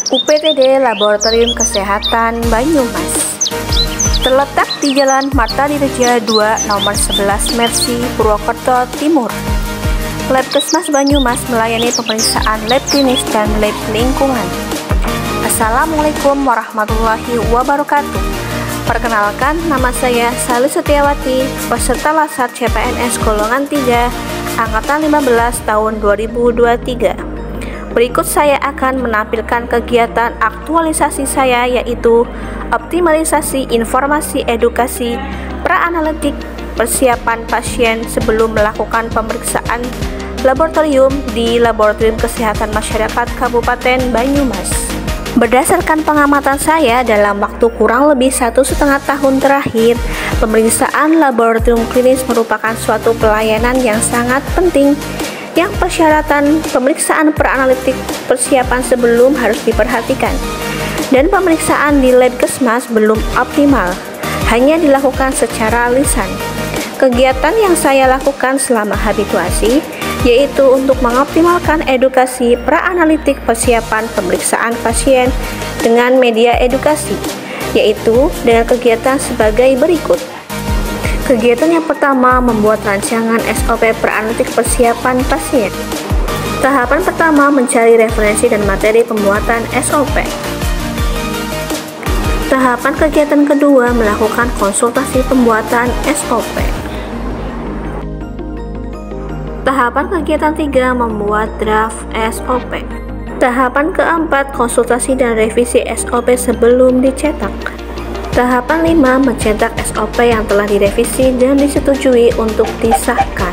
UPTD Laboratorium Kesehatan Banyumas. Terletak di Jalan Marta Dirja 2 nomor 11 Mersi, Purwokerto Timur. Labkesmas Banyumas melayani pemeriksaan lab klinis dan lab lingkungan. Assalamualaikum warahmatullahi wabarakatuh. Perkenalkan, nama saya Sali Setiawati, peserta Lasar CPNS golongan 3, angkatan 15 tahun 2023. Berikut saya akan menampilkan kegiatan aktualisasi saya, yaitu optimalisasi informasi edukasi pra-analitik persiapan pasien sebelum melakukan pemeriksaan laboratorium di Laboratorium Kesehatan Masyarakat Kabupaten Banyumas. Berdasarkan pengamatan saya dalam waktu kurang lebih 1,5 tahun terakhir, pemeriksaan laboratorium klinis merupakan suatu pelayanan yang sangat penting yang persyaratan pemeriksaan pra-analitik persiapan sebelum harus diperhatikan, dan pemeriksaan di Labkesmas belum optimal, hanya dilakukan secara lisan. Kegiatan yang saya lakukan selama habituasi yaitu untuk mengoptimalkan edukasi pra-analitik persiapan pemeriksaan pasien dengan media edukasi, yaitu dengan kegiatan sebagai berikut. Kegiatan yang pertama, membuat rancangan SOP pra-analitik persiapan pasien. Tahapan pertama, mencari referensi dan materi pembuatan SOP. Tahapan kegiatan kedua, melakukan konsultasi pembuatan SOP. Tahapan kegiatan 3, membuat draft SOP. Tahapan keempat, konsultasi dan revisi SOP sebelum dicetak. Tahapan 5, mencetak SOP yang telah direvisi dan disetujui untuk disahkan.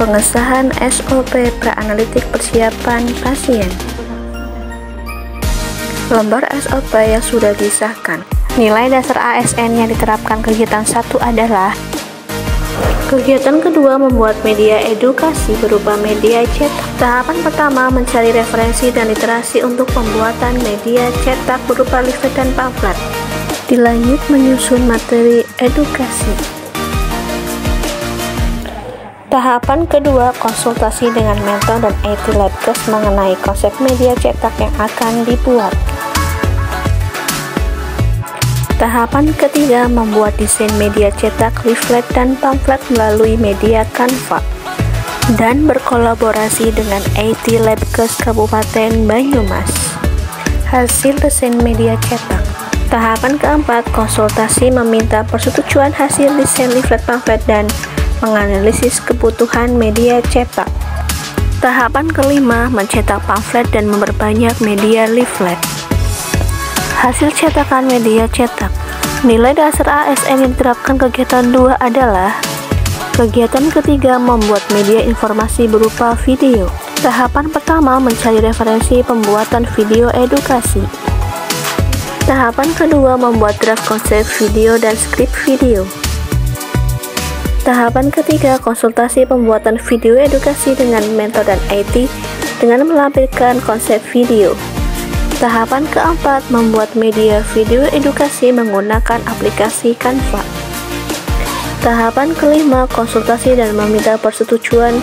Pengesahan SOP pra-analitik persiapan pasien. Lembar SOP yang sudah disahkan. Nilai dasar ASN yang diterapkan kegiatan 1 adalah: kegiatan kedua, membuat media edukasi berupa media cetak. Tahapan pertama, mencari referensi dan literasi untuk pembuatan media cetak berupa leaflet dan pamflet. Dilanjut menyusun materi edukasi. Tahapan kedua, konsultasi dengan mentor dan IT Labkes mengenai konsep media cetak yang akan dibuat. Tahapan ketiga, membuat desain media cetak, leaflet, dan pamflet melalui media Canva dan berkolaborasi dengan IT Labkes Kabupaten Banyumas. Hasil desain media cetak. Tahapan keempat, konsultasi meminta persetujuan hasil desain leaflet, pamflet, dan menganalisis kebutuhan media cetak. Tahapan kelima, mencetak pamflet dan memperbanyak media leaflet. Hasil cetakan media cetak. Nilai dasar ASN yang diterapkan kegiatan 2 adalah: kegiatan ketiga, membuat media informasi berupa video. Tahapan pertama, mencari referensi pembuatan video edukasi. Tahapan kedua, membuat draft konsep video dan skrip video. Tahapan ketiga, konsultasi pembuatan video edukasi dengan mentor dan IT dengan melampirkan konsep video. Tahapan keempat, membuat media video edukasi menggunakan aplikasi Canva. Tahapan kelima, konsultasi dan meminta persetujuan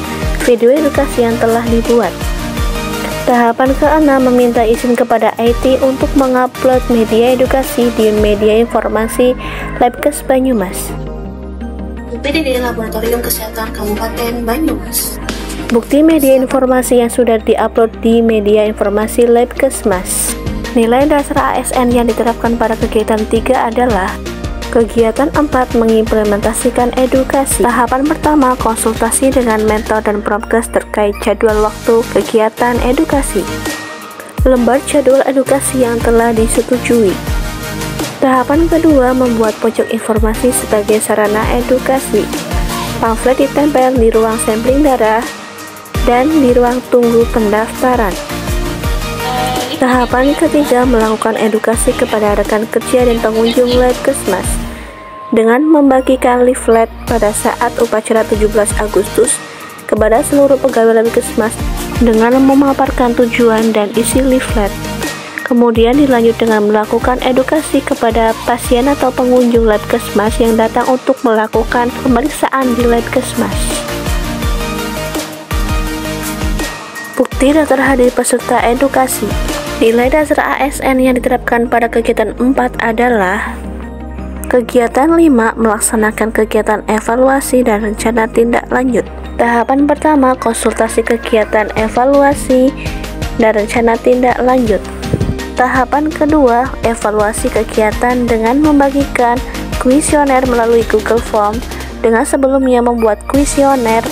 video edukasi yang telah dibuat. Tahapan keenam, meminta izin kepada IT untuk mengupload media edukasi di media informasi Labkes Banyumas. UPTD Laboratorium Kesehatan Kabupaten Banyumas. Bukti media informasi yang sudah diupload di media informasi Labkesmas. Nilai dasar ASN yang diterapkan pada kegiatan 3 adalah: kegiatan 4, mengimplementasikan edukasi. Tahapan pertama, konsultasi dengan mentor dan promkes terkait jadwal waktu kegiatan edukasi. Lembar jadwal edukasi yang telah disetujui. Tahapan kedua, membuat pojok informasi sebagai sarana edukasi. Pamflet ditempel di ruang sampling darah dan di ruang tunggu pendaftaran. Tahapan ketiga, melakukan edukasi kepada rekan kerja dan pengunjung Labkesmas dengan membagikan leaflet pada saat upacara 17 Agustus kepada seluruh pegawai Labkesmas dengan memaparkan tujuan dan isi leaflet. Kemudian dilanjut dengan melakukan edukasi kepada pasien atau pengunjung Labkesmas yang datang untuk melakukan pemeriksaan di Labkesmas. Bukti daftar hadir peserta edukasi. Nilai dasar ASN yang diterapkan pada kegiatan 4 adalah kegiatan 5, melaksanakan kegiatan evaluasi dan rencana tindak lanjut. Tahapan pertama, konsultasi kegiatan evaluasi dan rencana tindak lanjut. Tahapan kedua, evaluasi kegiatan dengan membagikan kuesioner melalui Google Form dengan sebelumnya membuat kuesioner,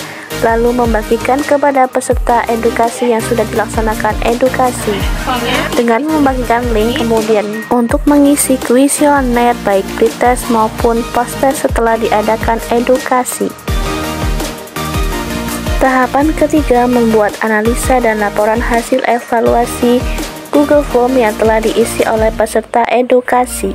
lalu membagikan kepada peserta edukasi yang sudah dilaksanakan edukasi dengan membagikan link, kemudian untuk mengisi kuesioner baik pretest maupun post-test setelah diadakan edukasi. Tahapan ketiga, membuat analisa dan laporan hasil evaluasi Google Form yang telah diisi oleh peserta edukasi.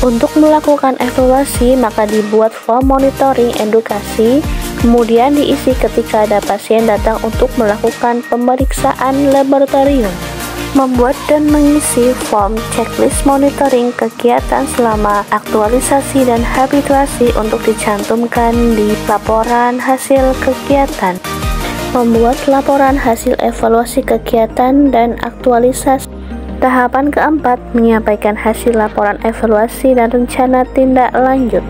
Untuk melakukan evaluasi, maka dibuat form monitoring edukasi, kemudian diisi ketika ada pasien datang untuk melakukan pemeriksaan laboratorium. Membuat dan mengisi form checklist monitoring kegiatan selama aktualisasi dan habituasi untuk dicantumkan di laporan hasil kegiatan. Membuat laporan hasil evaluasi kegiatan dan aktualisasi. Tahapan keempat, menyampaikan hasil laporan evaluasi dan rencana tindak lanjut.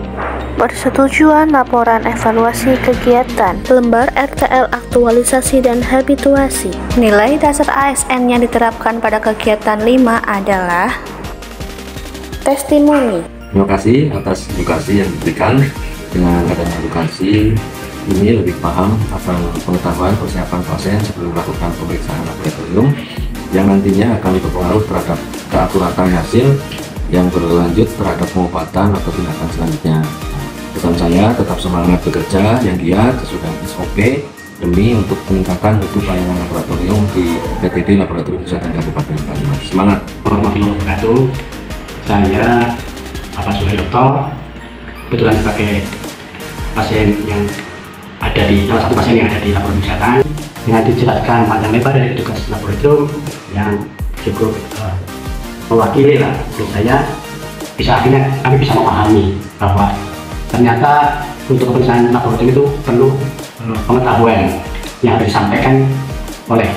Persetujuan laporan evaluasi kegiatan, lembar RTL aktualisasi dan habituasi. Nilai dasar ASN yang diterapkan pada kegiatan 5 adalah testimoni. Terima kasih atas edukasi yang diberikan. Dengan adanya edukasi ini lebih paham akan pengetahuan persiapan pasien sebelum melakukan pemeriksaan laboratorium yang nantinya akan berpengaruh terhadap keakuratan hasil yang berlanjut terhadap pengobatan atau tindakan selanjutnya. Pesan saya, tetap semangat bekerja yang giat sesuai SOP demi untuk meningkatkan mutu pelayanan laboratorium di PTD Laboratorium Kesehatan Kabupaten Banyumas. Semangat! Warahmatullahi wabarakatuh. Saya Bapak Suhai Dokter, kebetulan sebagai pasien yang ada di salah satu pasien yang ada di laboratorium kesehatan. Dengan dijelaskan panjang lebar dari tugas laboratorium yang cukup mewakili lah, menurut saya akhirnya kami bisa memahami bahwa ternyata untuk pemeriksaan laboratorium itu perlu pengetahuan yang harus disampaikan oleh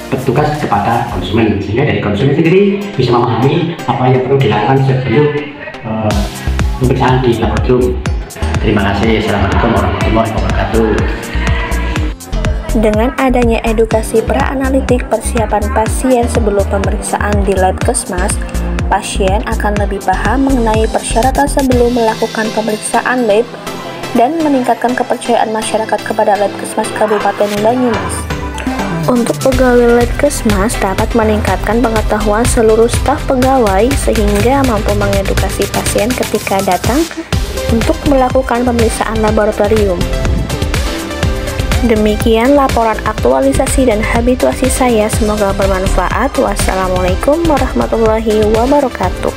petugas kepada konsumen, sehingga dari konsumen sendiri bisa memahami apa yang perlu dilakukan sebelum pemeriksaan di laboratorium. Terima kasih. Assalamualaikum warahmatullahi wabarakatuh. Dengan adanya edukasi pra-analitik persiapan pasien sebelum pemeriksaan di Labkesmas, pasien akan lebih paham mengenai persyaratan sebelum melakukan pemeriksaan lab dan meningkatkan kepercayaan masyarakat kepada Labkesmas Kabupaten Banyumas. Untuk pegawai Labkesmas dapat meningkatkan pengetahuan seluruh staf pegawai sehingga mampu mengedukasi pasien ketika datang untuk melakukan pemeriksaan laboratorium. Demikian laporan aktualisasi dan habituasi saya, semoga bermanfaat. Wassalamualaikum warahmatullahi wabarakatuh.